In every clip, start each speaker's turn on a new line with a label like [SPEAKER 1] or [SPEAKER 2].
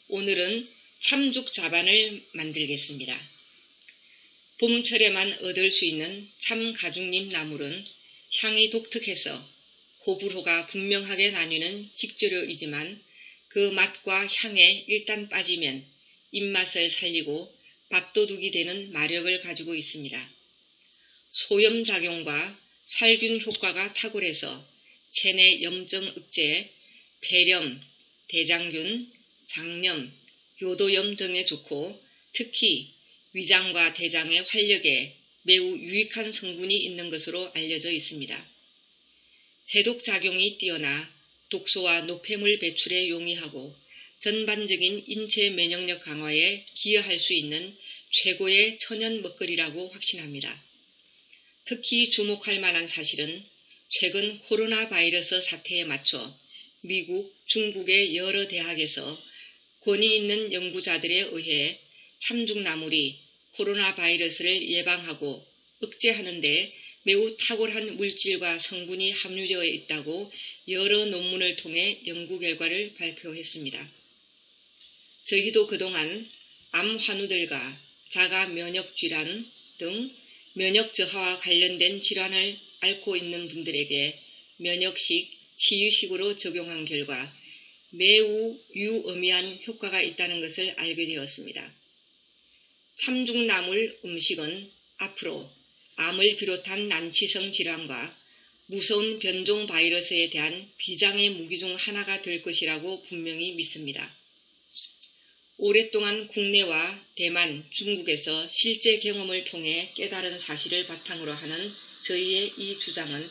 [SPEAKER 1] 오늘은 참죽 자반을 만들겠습니다. 봄철에만 얻을 수 있는 참가죽잎 나물은 향이 독특해서 호불호가 분명하게 나뉘는 식재료이지만 그 맛과 향에 일단 빠지면 입맛을 살리고 밥도둑이 되는 마력을 가지고 있습니다. 소염작용과 살균 효과가 탁월해서 체내 염증 억제, 폐렴, 대장균, 장염, 요도염 등에 좋고 특히 위장과 대장의 활력에 매우 유익한 성분이 있는 것으로 알려져 있습니다. 해독작용이 뛰어나 독소와 노폐물 배출에 용이하고 전반적인 인체 면역력 강화에 기여할 수 있는 최고의 천연 먹거리라고 확신합니다. 특히 주목할 만한 사실은 최근 코로나 바이러스 사태에 맞춰 미국, 중국의 여러 대학에서 권위 있는 연구자들에 의해 참죽나물이 코로나 바이러스를 예방하고 억제하는 데 매우 탁월한 물질과 성분이 함유되어 있다고 여러 논문을 통해 연구 결과를 발표했습니다. 저희도 그동안 암 환우들과 자가 면역 질환 등 면역 저하와 관련된 질환을 앓고 있는 분들에게 면역식, 치유식으로 적용한 결과 매우 유의미한 효과가 있다는 것을 알게 되었습니다. 참죽나물 음식은 앞으로 암을 비롯한 난치성 질환과 무서운 변종 바이러스에 대한 비장의 무기 중 하나가 될 것이라고 분명히 믿습니다. 오랫동안 국내와 대만, 중국에서 실제 경험을 통해 깨달은 사실을 바탕으로 하는 저희의 이 주장은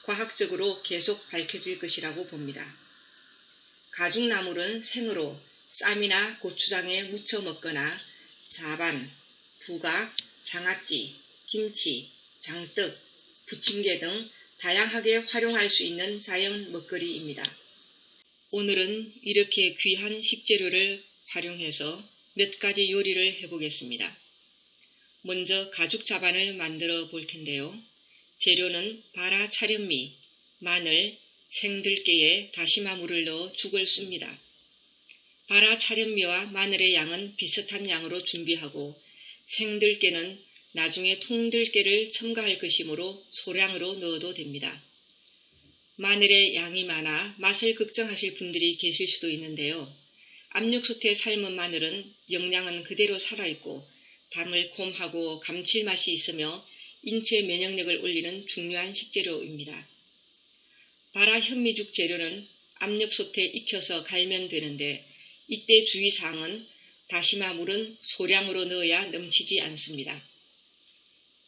[SPEAKER 1] 과학적으로 계속 밝혀질 것이라고 봅니다. 가죽나물은 생으로 쌈이나 고추장에 무쳐 먹거나 자반, 부각, 장아찌, 김치, 장떡, 부침개 등 다양하게 활용할 수 있는 자연 먹거리입니다. 오늘은 이렇게 귀한 식재료를 활용해서 몇 가지 요리를 해보겠습니다. 먼저 가죽 자반을 만들어 볼 텐데요. 재료는 바라 차련미, 마늘, 생들깨에 다시마 물을 넣어 죽을 씁니다. 바라 차련미와 마늘의 양은 비슷한 양으로 준비하고 생들깨는 나중에 통들깨를 첨가할 것이므로 소량으로 넣어도 됩니다. 마늘의 양이 많아 맛을 걱정하실 분들이 계실 수도 있는데요. 압력솥에 삶은 마늘은 영양은 그대로 살아있고 달콤하고 감칠맛이 있으며 인체 면역력을 올리는 중요한 식재료입니다. 바라 현미죽 재료는 압력솥에 익혀서 갈면 되는데 이때 주의사항은 다시마 물은 소량으로 넣어야 넘치지 않습니다.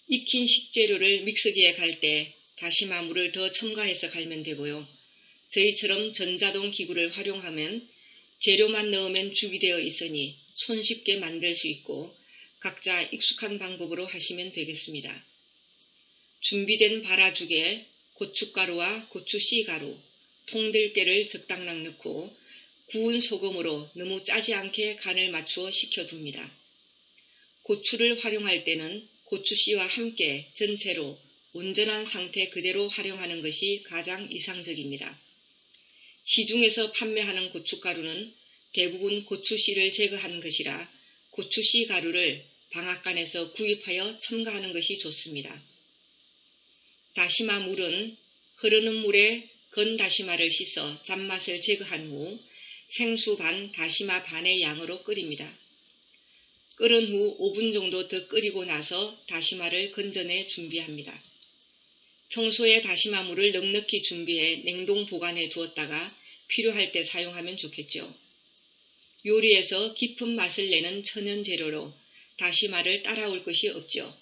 [SPEAKER 1] 익힌 식재료를 믹서기에 갈 때 다시마 물을 더 첨가해서 갈면 되고요. 저희처럼 전자동 기구를 활용하면 재료만 넣으면 죽이 되어 있으니 손쉽게 만들 수 있고 각자 익숙한 방법으로 하시면 되겠습니다. 준비된 바라죽에 고춧가루와 고추씨가루, 통들깨를 적당량 넣고 구운 소금으로 너무 짜지 않게 간을 맞추어 식혀둡니다. 고추를 활용할 때는 고추씨와 함께 전체로 온전한 상태 그대로 활용하는 것이 가장 이상적입니다. 시중에서 판매하는 고춧가루는 대부분 고추씨를 제거한 것이라 고추씨 가루를 방앗간에서 구입하여 첨가하는 것이 좋습니다. 다시마 물은 흐르는 물에 건 다시마를 씻어 잡맛을 제거한 후 생수 반, 다시마 반의 양으로 끓입니다. 끓은 후 5분 정도 더 끓이고 나서 다시마를 건져내 준비합니다. 평소에 다시마 물을 넉넉히 준비해 냉동 보관해 두었다가 필요할 때 사용하면 좋겠죠. 요리에서 깊은 맛을 내는 천연 재료로 다시마를 따라올 것이 없죠.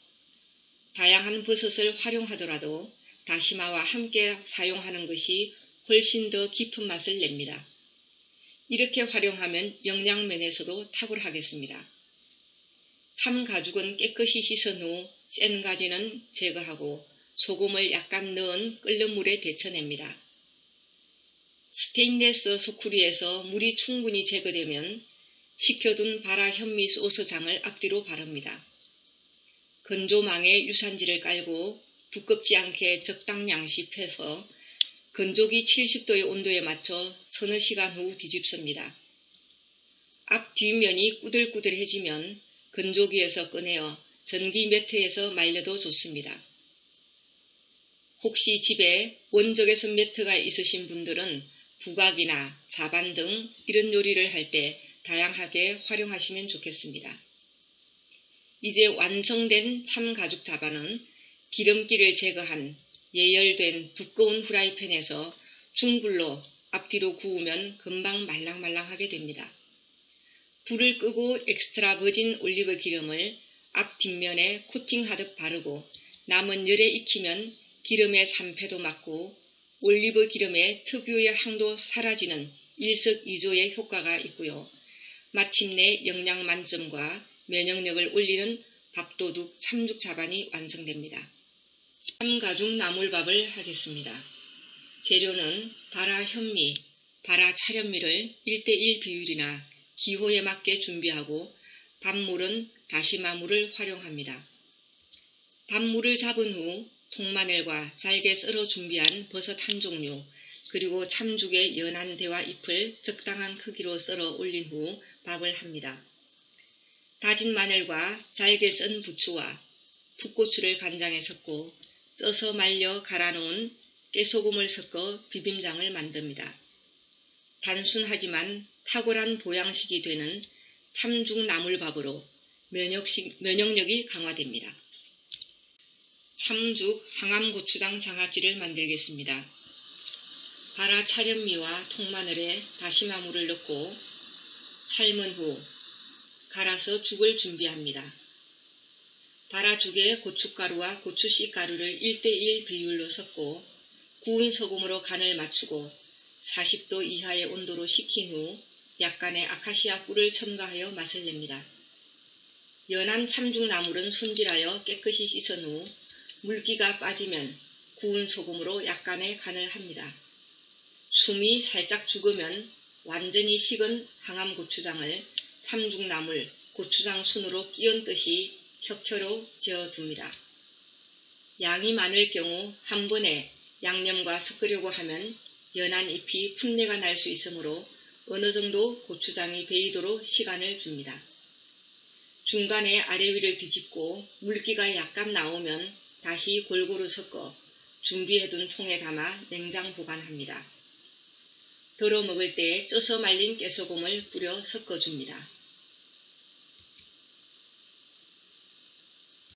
[SPEAKER 1] 다양한 버섯을 활용하더라도 다시마와 함께 사용하는 것이 훨씬 더 깊은 맛을 냅니다. 이렇게 활용하면 영양면에서도 탁월하겠습니다. 참가죽은 깨끗이 씻은 후 센 가지는 제거하고 소금을 약간 넣은 끓는 물에 데쳐냅니다. 스테인리스 소쿠리에서 물이 충분히 제거되면 식혀둔 바라 현미 소스장을 앞뒤로 바릅니다. 건조망에 유산지를 깔고 두껍지 않게 적당량씩 패서 건조기 70도의 온도에 맞춰 서너 시간 후 뒤집습니다. 앞 뒷면이 꾸들꾸들해지면 건조기에서 꺼내어 전기 매트에서 말려도 좋습니다. 혹시 집에 원적외선 매트가 있으신 분들은 부각이나 자반 등 이런 요리를 할 때 다양하게 활용하시면 좋겠습니다. 이제 완성된 참가죽 자반은 기름기를 제거한 예열된 두꺼운 후라이팬에서 중불로 앞뒤로 구우면 금방 말랑말랑하게 됩니다. 불을 끄고 엑스트라 버진 올리브 기름을 앞 뒷면에 코팅하듯 바르고 남은 열에 익히면 기름의 산패도 막고 올리브 기름의 특유의 향도 사라지는 일석이조의 효과가 있고요. 마침내 영양 만점과 면역력을 올리는 밥도둑 참죽 자반이 완성됩니다. 참가죽 나물밥을 하겠습니다. 재료는 바라 현미, 바라 차련미를 1:1 비율이나 기호에 맞게 준비하고 밥물은 다시마물을 활용합니다. 밥물을 잡은 후 통마늘과 잘게 썰어 준비한 버섯 한 종류, 그리고 참죽의 연한 대와 잎을 적당한 크기로 썰어 올린 후 밥을 합니다. 다진 마늘과 잘게 썬 부추와 풋고추를 간장에 섞고 쪄서 말려 갈아놓은 깨소금을 섞어 비빔장을 만듭니다. 단순하지만 탁월한 보양식이 되는 참죽 나물밥으로 면역력이 강화됩니다. 참죽 항암고추장 장아찌를 만들겠습니다. 바라 차련미와 통마늘에 다시마물을 넣고 삶은 후 갈아서 죽을 준비합니다. 바라죽에 고춧가루와 고추씨가루를 1:1 비율로 섞고 구운 소금으로 간을 맞추고 40도 이하의 온도로 식힌 후 약간의 아카시아 꿀을 첨가하여 맛을 냅니다. 연한 참죽 나물은 손질하여 깨끗이 씻은 후 물기가 빠지면 구운 소금으로 약간의 간을 합니다. 숨이 살짝 죽으면 완전히 식은 항암고추장을 참죽나물, 고추장 순으로 끼얹듯이 켜켜로 저어둡니다. 양이 많을 경우 한 번에 양념과 섞으려고 하면 연한 잎이 풋내가 날 수 있으므로 어느 정도 고추장이 배이도록 시간을 줍니다. 중간에 아래 위를 뒤집고 물기가 약간 나오면 다시 골고루 섞어 준비해둔 통에 담아 냉장 보관합니다. 덜어 먹을 때 쪄서 말린 깨소금을 뿌려 섞어줍니다.